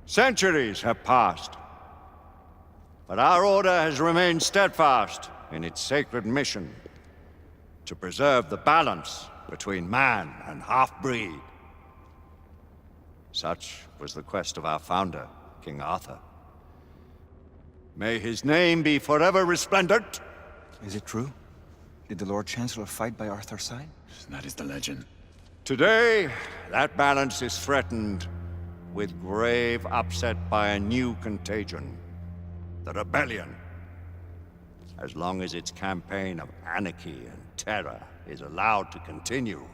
Centuries have passed, but our order has remained steadfast in its sacred mission to preserve the balance between man and half-breed. Such was the quest of our founder, King Arthur. May his name be forever resplendent. Is it true? Did the Lord Chancellor fight by Arthur's side? That is the legend. Today, that balance is threatened with grave upset by a new contagion, the rebellion. As long as its campaign of anarchy and terror is allowed to continue,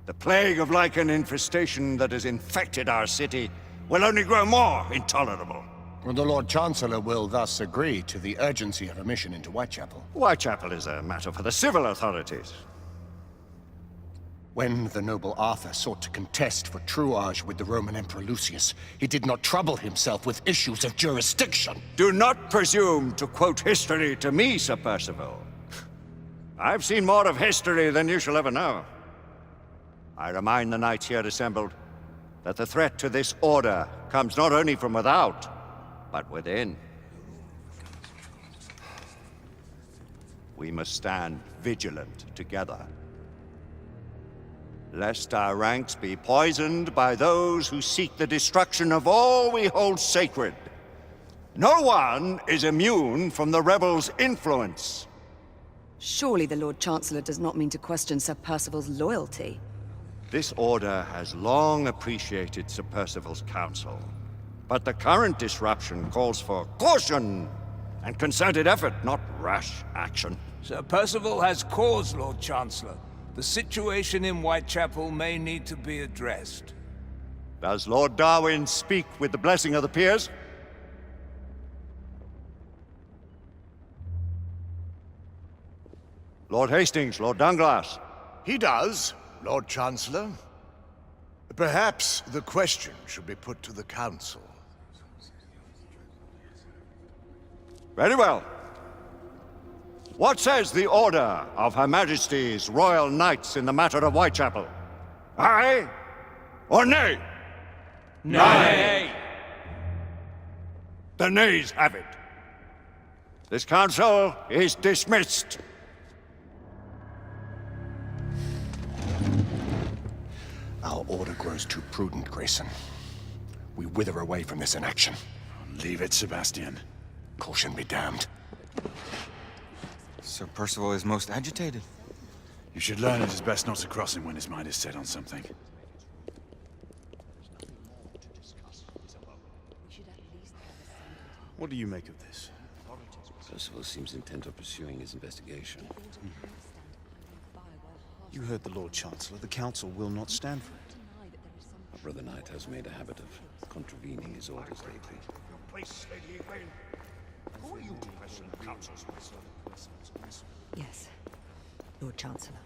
the plague of lichen infestation that has infected our city will only grow more intolerable. Well, the Lord Chancellor will thus agree to the urgency of a mission into Whitechapel. Whitechapel is a matter for the civil authorities. When the noble Arthur sought to contest for truage with the Roman Emperor Lucius, he did not trouble himself with issues of jurisdiction. Do not presume to quote history to me, Sir Percival. I've seen more of history than you shall ever know. I remind the knights here assembled that the threat to this order comes not only from without, but within. We must stand vigilant together, lest our ranks be poisoned by those who seek the destruction of all we hold sacred. No one is immune from the rebels' influence. Surely the Lord Chancellor does not mean to question Sir Percival's loyalty. This order has long appreciated Sir Percival's counsel, but the current disruption calls for caution and concerted effort, not rash action. Sir Percival has cause, Lord Chancellor. The situation in Whitechapel may need to be addressed. Does Lord Darwin speak with the blessing of the peers? Lord Hastings, Lord Dunglass. He does, Lord Chancellor. Perhaps the question should be put to the Council. Very well. What says the Order of Her Majesty's Royal Knights in the matter of Whitechapel? Aye or nay? Nay! The nays have it. This council is dismissed. Our order grows too prudent, Grayson. We wither away from this inaction. Leave it, Sebastian. Caution be damned. Sir Percival is most agitated. You should learn it is best not to cross him when his mind is set on something. What do you make of this? Percival seems intent on pursuing his investigation. You heard the Lord Chancellor. The Council will not stand for it. Our brother knight has made a habit of contravening his orders lately. Who are you to question the council's wisdom? Yes, Lord Chancellor.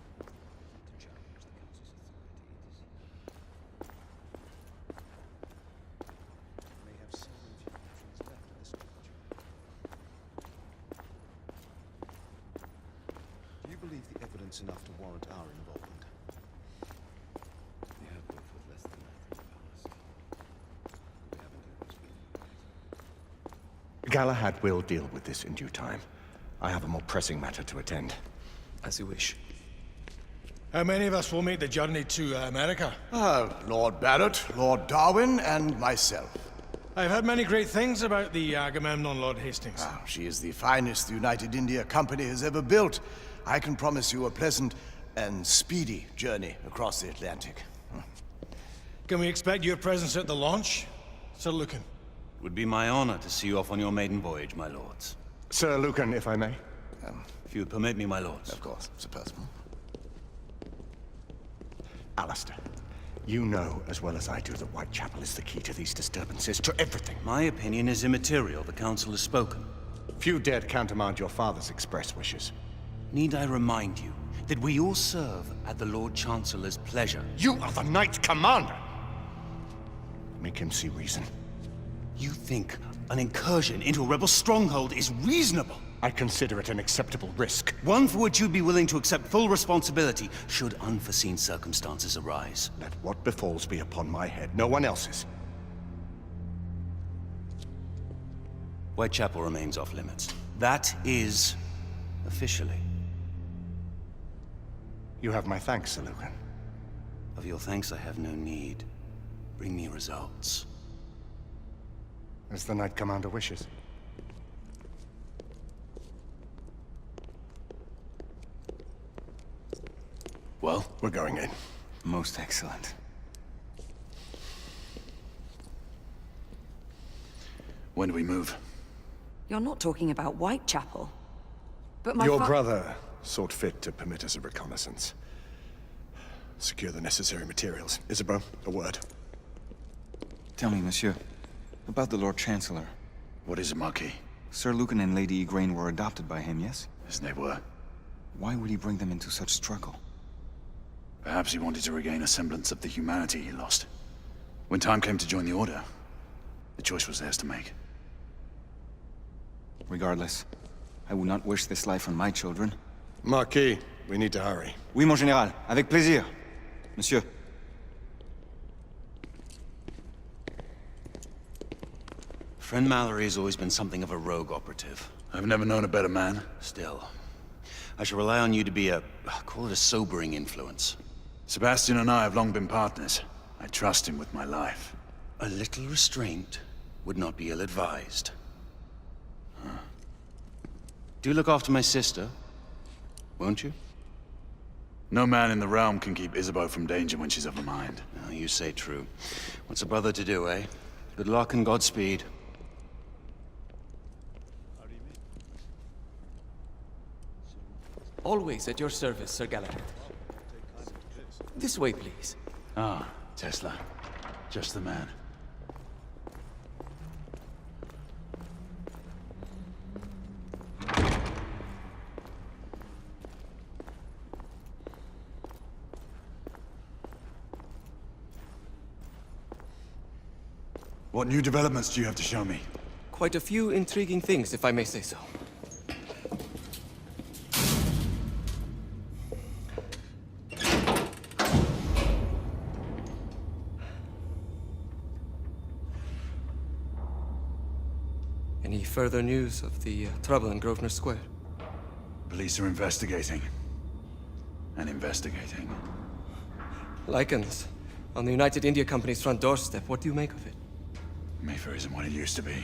Do you believe the evidence enough to warrant our involvement? We have both with less than that in the past. We haven't always been. Galahad will deal with this in due time. I have a more pressing matter to attend. As you wish. How many of us will make the journey to America? Lord Barrett, Lord Darwin, and myself. I've heard many great things about the Agamemnon, Lord Hastings. She is the finest the United India Company has ever built. I can promise you a pleasant and speedy journey across the Atlantic. Can we expect your presence at the launch, Sir Lucan? It would be my honor to see you off on your maiden voyage, my lords. Sir Lucan, if I may. If you would permit me, my lords. Of course, Sir Percival. Alistair, you know as well as I do that Whitechapel is the key to these disturbances, to everything. My opinion is immaterial. The council has spoken. Few dared countermand your father's express wishes. Need I remind you that we all serve at the Lord Chancellor's pleasure? You are the Knight Commander! Make him see reason. You think an incursion into a rebel stronghold is reasonable? I consider it an acceptable risk. One for which you'd be willing to accept full responsibility should unforeseen circumstances arise. Let what befalls be upon my head, no one else's. Whitechapel remains off limits. That is officially. You have my thanks, Sir Lucan. Of your thanks I have no need. Bring me results. As the Knight Commander wishes. Well, we're going in. Most excellent. When do we move? You're not talking about Whitechapel. But my Your brother sought fit to permit us a reconnaissance. Secure the necessary materials. Isabeau, a word. Tell me, monsieur, about the Lord Chancellor. What is it, Marquis? Sir Lucan and Lady Igraine were adopted by him, yes? As they were. Why would he bring them into such struggle? Perhaps he wanted to regain a semblance of the humanity he lost. When time came to join the Order, the choice was theirs to make. Regardless, I would not wish this life on my children. Marquis, we need to hurry. Oui, mon général. Avec plaisir. Monsieur. Friend Mallory has always been something of a rogue operative. I've never known a better man. Still, I shall rely on you to be call it a sobering influence. Sebastian and I have long been partners. I trust him with my life. A little restraint would not be ill-advised. Do look after my sister, won't you? No man in the realm can keep Isabeau from danger when she's of a mind. Oh, you say true. What's a brother to do, eh? Good luck and Godspeed. Always at your service, Sir Galahad. This way, please. Ah, Tesla. Just the man. What new developments do you have to show me? Quite a few intriguing things, if I may say so. Any further news of the trouble in Grosvenor Square? Police are investigating. And investigating. Lycans, on the United India Company's front doorstep. What do you make of it? Mayfair isn't what it used to be.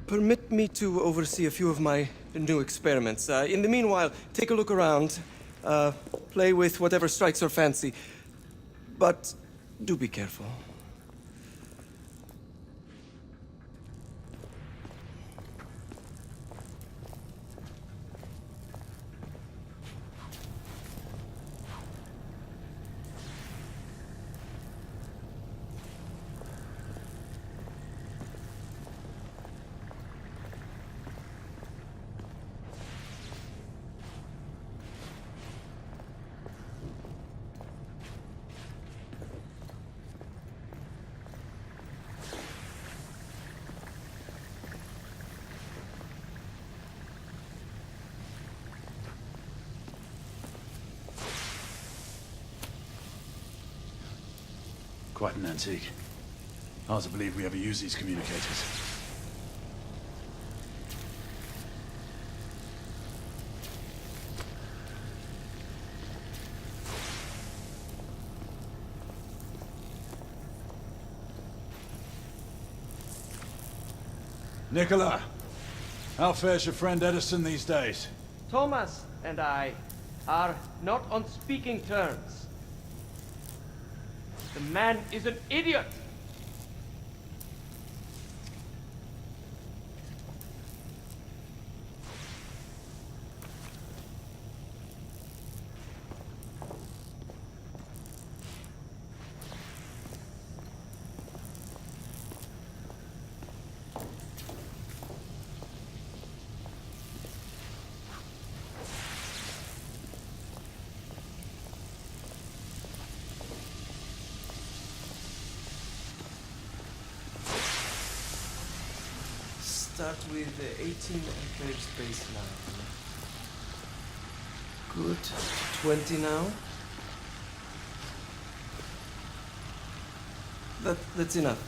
Permit me to oversee a few of my new experiments. In the meanwhile, take a look around. Play with whatever strikes your fancy. But do be careful. Quite an antique. Hard to believe we ever use these communicators. Nicola, how fares your friend Edison these days? Thomas and I are not on speaking terms. The man is an idiot! Start with 18 enclave space now. Good. 20 now. That's enough.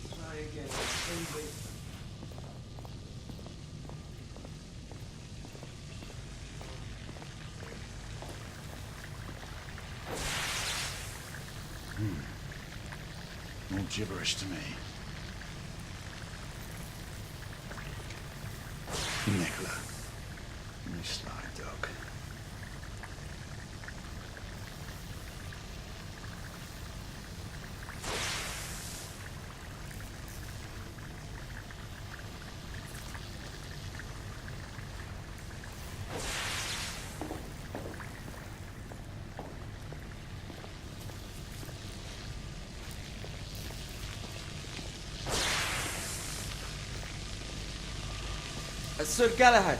Try again. Same way. All gibberish to me. Nicola. You sly dog. Sir Galahad,